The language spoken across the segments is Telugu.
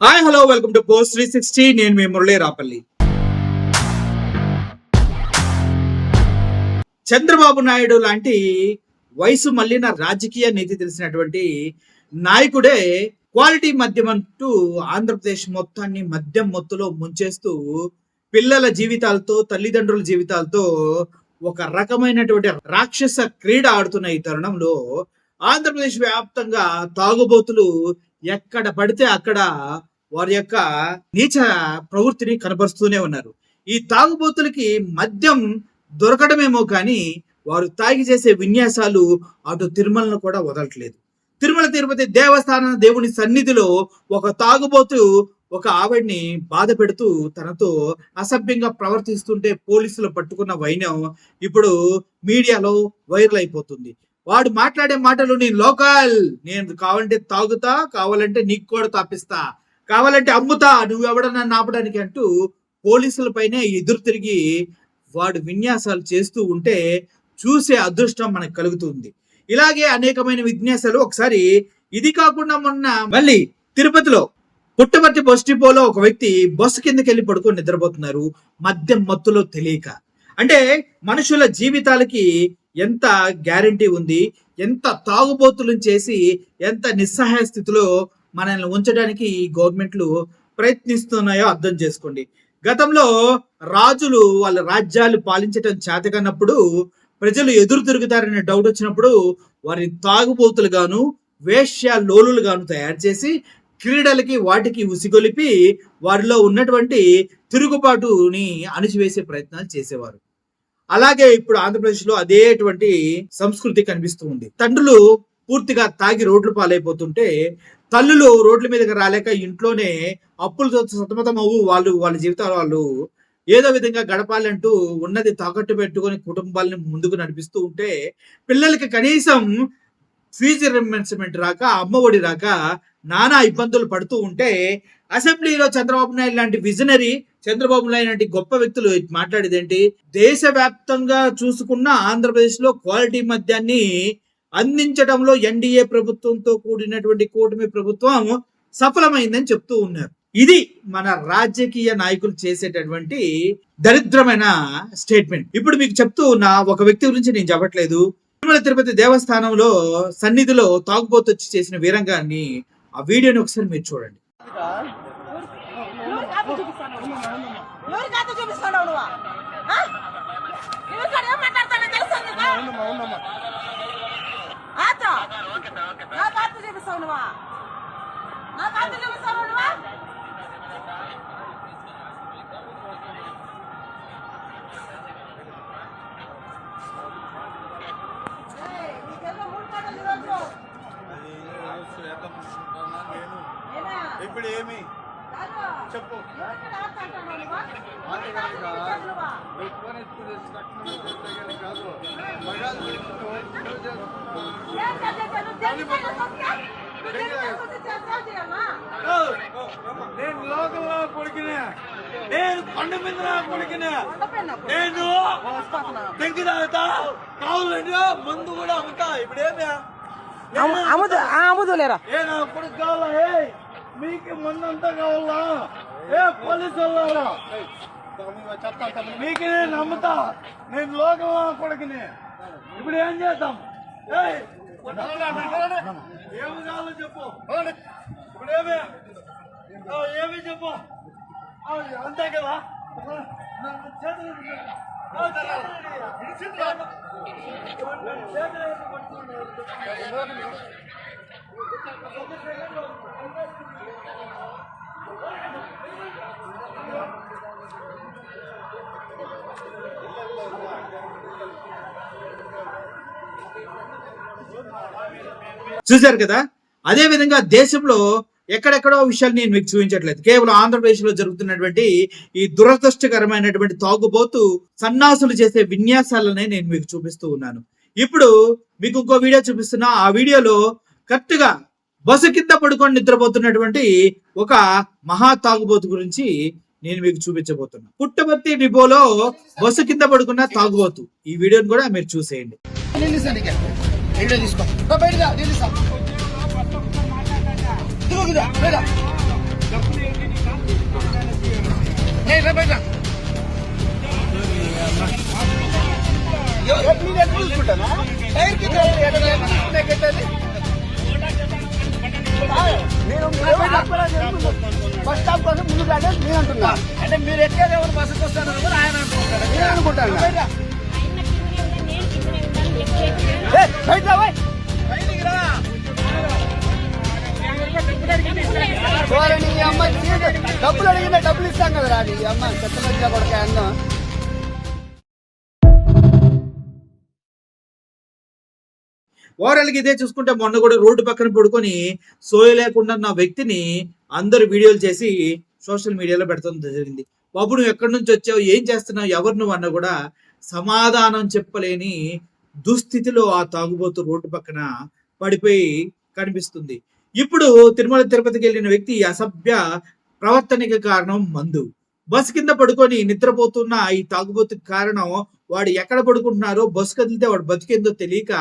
Hi hello welcome to post 360. నేను మీ మురళీ రాపల్లి. చంద్రబాబు నాయుడు లాంటి వయసు మళ్ళిన రాజకీయ నీతి తెలిసినటువంటి నాయకుడే క్వాలిటీ మద్యం అంటూ ఆంధ్రప్రదేశ్ మొత్తాన్ని మద్యం మొత్తులో ముంచేస్తూ పిల్లల జీవితాలతో తల్లిదండ్రుల జీవితాలతో ఒక రకమైనటువంటి రాక్షస క్రీడ ఆడుతున్న ఈ తరుణంలో ఆంధ్రప్రదేశ్ వ్యాప్తంగా తాగుబోతులు ఎక్కడ పడితే అక్కడ వారి యొక్క నీచ ప్రవృత్తిని కనబరుస్తూనే ఉన్నారు. ఈ తాగుబోతులకి మద్యం దొరకడమేమో కానీ వారు తాగి చేసే విన్యాసాలు అటు తిరుమలను కూడా వదలట్లేదు. తిరుమల తిరుపతి దేవస్థానం దేవుని సన్నిధిలో ఒక తాగుబోతు ఒక ఆవిడ్ని బాధ పెడుతూ తనతో అసభ్యంగా ప్రవర్తిస్తుంటే పోలీసులు పట్టుకున్న వైనం ఇప్పుడు మీడియాలో వైరల్ అయిపోతుంది. వాడు మాట్లాడే మాటలు నేను లోకల్, నేను కావాలంటే తాగుతా, కావాలంటే నీకు కూడా తాపిస్తా, కావాలంటే అమ్ముతా, నువ్వు ఎవడన్నా ఆపడానికి అంటూ పోలీసులపైనే ఎదురు తిరిగి వాడు విన్యాసాలు చేస్తూ ఉంటే చూసే అదృష్టం మనకు కలుగుతుంది. ఇలాగే అనేకమైన విన్యాసాలు. ఒకసారి ఇది కాకుండా మొన్న మళ్ళీ తిరుపతిలో పుట్టపర్తి బస్ డిపోలో ఒక వ్యక్తి బస్సు కిందకి వెళ్ళి పడుకొని నిద్రపోతున్నారు మద్యం మత్తులో తెలియక. అంటే మనుషుల జీవితాలకి ఎంత గ్యారంటీ ఉంది, ఎంత తాగుబోతులను చేసి ఎంత నిస్సహాయ స్థితిలో మనల్ని ఉంచడానికి ఈ గవర్నమెంట్లు ప్రయత్నిస్తున్నాయో అర్థం చేసుకోండి. గతంలో రాజులు వాళ్ళ రాజ్యాలు పాలించడం చేతకన్నప్పుడు ప్రజలు ఎదురు తిరుగుతారనే డౌట్ వచ్చినప్పుడు వారిని తాగుబోతులుగాను వేశ్య లోలులుగాను తయారు చేసి క్రీడలకి వాటికి ఉసిగొలిపి వారిలో ఉన్నటువంటి తిరుగుబాటుని అణిచివేసే ప్రయత్నాలు చేసేవారు. అలాగే ఇప్పుడు ఆంధ్రప్రదేశ్లో అదేటువంటి సంస్కృతి కనిపిస్తూ ఉంది. తండ్రులు పూర్తిగా తాగి రోడ్లు పాలైపోతుంటే తల్లులు రోడ్ల మీదకి రాలేక ఇంట్లోనే అప్పులతో సతమతం అవ్వు వాళ్ళ జీవితాలు వాళ్ళు ఏదో విధంగా గడపాలంటూ ఉన్నది తాకట్టు పెట్టుకొని కుటుంబాలని ముందుకు నడిపిస్తూ ఉంటే పిల్లలకి కనీసం ఫీజు రియంబర్స్మెంట్ రాక అమ్మఒడి రాక నానా ఇబ్బందులు పడుతూ ఉంటే అసెంబ్లీలో చంద్రబాబు నాయుడు లాంటి విజనరీ, చంద్రబాబు నాయుడు లాంటి గొప్ప వ్యక్తులు మాట్లాడేది ఏంటి, దేశవ్యాప్తంగా చూసుకున్న ఆంధ్రప్రదేశ్ లో క్వాలిటీ మద్యాన్ని అందించడంలో ఎన్డీఏ ప్రభుత్వంతో కూడినటువంటి కూటమి ప్రభుత్వం సఫలమైందని చెప్తూ ఉన్నారు. ఇది మన రాజకీయ నాయకులు చేసేటటువంటి దరిద్రమైన స్టేట్మెంట్. ఇప్పుడు మీకు చెప్తూ ఉన్న ఒక వ్యక్తి గురించి నేను చెప్పట్లేదు. తిరుమల తిరుపతి దేవస్థానంలో సన్నిధిలో తాగుబోతు వచ్చి చేసిన వీరంగాన్ని ఆ వీడియోని ఒకసారి మీరు చూడండి. ఇప్పుడు ఏమి చెప్పు నేను లోకల్లో కొడుకునే, నేను కొండ మీద కొడుకునే, నేను తెంకి తాగుతా, కావాలంటే మందు కూడా అమ్ముతా. ఇప్పుడు ఏమి అమ్ముదులేరా ఏనా కొడుకు కావాలా? మీకు మందు అంతా కావాలా? ఏ పోలీసు వాళ్ళ మీకు నేను నమ్ముతా, నేను లోకంలో కొడుకునే. ఇప్పుడు ఏం చేద్దాం? ఏమి కావాలో చెప్పు. ఇప్పుడు ఏమి చెప్పు, అంతే కదా. చూశారు కదా. అదే విధంగా దేశంలో ఎక్కడెక్కడో విషయాలు నేను మీకు చూపించట్లేదు. కేవలం ఆంధ్రప్రదేశ్ లో జరుగుతున్నటువంటి ఈ దురదృష్టకరమైనటువంటి తాగుబోతు సన్నాసులు చేసే విన్యాసాలనే నేను మీకు చూపిస్తూ ఉన్నాను. ఇప్పుడు మీకు ఇంకో వీడియో చూపిస్తున్నా. ఆ వీడియోలో కరెక్ట్ గా బస్సు కింద పడుకొని నిద్రపోతున్నటువంటి ఒక మహా తాగుబోతు గురించి నేను మీకు చూపించబోతున్నా. పుట్టపర్తి డిపోలో బస్సు కింద పడుకున్న తాగుబోతు. ఈ వీడియోని కూడా మీరు చూసేయండి. బస్ స్టాప్ కోసం ముందు నేను అంటున్నా. అంటే మీరు ఎక్కేది ఎవరు బస్సుకు వస్తాను ఆయన అనుకుంటారు. నేను అనుకుంటాను. నీ అమ్మ డబ్బులు అడిగితే డబ్బులు ఇస్తాం కదా నీ అమ్మ చెత్త మధ్య కొడుక అన్నం. ఓవరాల్గా ఇదే చూసుకుంటే మొన్న కూడా రోడ్డు పక్కన పడుకొని సోయ లేకుండా ఉన్న వ్యక్తిని అందరు వీడియోలు చేసి సోషల్ మీడియాలో పెడతాం జరిగింది. బాబు నువ్వు ఎక్కడి నుంచి వచ్చావు, ఏం చేస్తున్నావు, ఎవరు నువ్వు అన్నా కూడా సమాధానం చెప్పలేని దుస్థితిలో ఆ తాగుబోతు రోడ్డు పక్కన పడిపోయి కనిపిస్తుంది. ఇప్పుడు తిరుమల తిరుపతికి వెళ్ళిన వ్యక్తి అసభ్య ప్రవర్తనకి కారణం మందు. బస్ కింద పడుకొని నిద్రపోతున్న ఈ తాగుబోతుకి కారణం వాడు ఎక్కడ పడుకుంటున్నారో, బస్సు కదిలితే వాడు బతికేందో తెలియక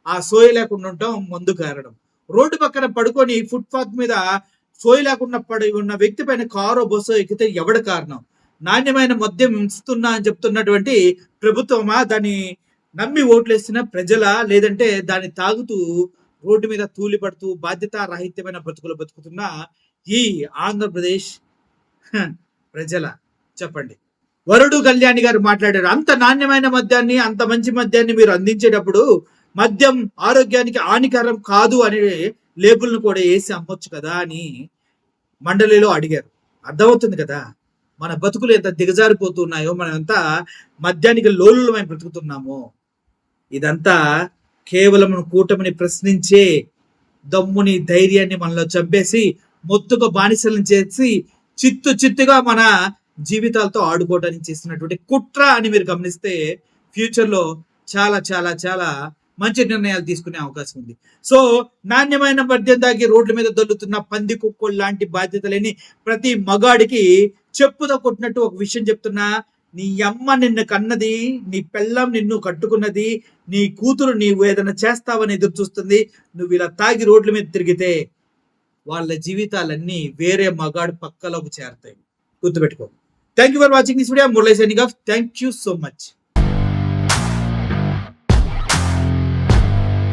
ఆ సోయ లేకుండా ఉండటం మందు కారణం. రోడ్డు పక్కన పడుకొని ఫుట్పాత్ మీద సోయ లేకుండా పడి ఉన్న వ్యక్తి పైన కారో బస్సు ఎక్కితే ఎవడ కారణం? నాణ్యమైన మద్యం ఇస్తున్నా అని చెప్తున్నటువంటి ప్రభుత్వమా, దాన్ని నమ్మి ఓట్లేస్తున్న ప్రజల, లేదంటే దాన్ని తాగుతూ రోడ్డు మీద తూలిపడుతూ బాధ్యత రాహిత్యమైన బ్రతుకులు బతుకుతున్న ఈ ఆంధ్రప్రదేశ్ ప్రజల? చెప్పండి. వరుడు కళ్యాణి గారు మాట్లాడారు, అంత నాణ్యమైన మద్యాన్ని, అంత మంచి మద్యాన్ని మీరు అందించేటప్పుడు మద్యం ఆరోగ్యానికి హానికరం కాదు అనే లేబుల్ను కూడా వేసి అమ్మొచ్చు కదా అని మండలిలో అడిగారు. అర్థమవుతుంది కదా మన బతుకులు ఎంత దిగజారిపోతున్నాయో, మనం ఎంత మద్యానికి లోలులమై బ్రతుకుతున్నామో. ఇదంతా కేవలం కూటమిని ప్రశ్నించే దమ్ముని, ధైర్యాన్ని మనలో చంపేసి మొత్తుకు బానిసలను చేసి చిత్తుగా మన జీవితాలతో ఆడుకోవడానికి చేసినటువంటి కుట్ర అని మీరు గమనిస్తే ఫ్యూచర్ లో చాలా చాలా చాలా మంచి నిర్ణయాలు తీసుకునే అవకాశం ఉంది. సో నాణ్యమైన మద్యం దాగి రోడ్ల మీద దొల్లుతున్న పంది కుక్కలు లాంటి బాధ్యత లేని ప్రతి మగాడికి చెప్పుతో కొట్టినట్టు ఒక విషయం చెప్తున్నా. నీ అమ్మ నిన్ను కన్నది, నీ పెళ్ళం నిన్ను కట్టుకున్నది, నీ కూతురు నీవు ఏదైనా చేస్తావని ఎదురు చూస్తుంది. నువ్వు ఇలా తాగి రోడ్ల మీద తిరిగితే వాళ్ళ జీవితాలన్నీ వేరే మగాడు పక్కలోకి చేరతాయి. గుర్తుపెట్టుకో. Thank you for watching this video. Murali signing off. Thank you so much.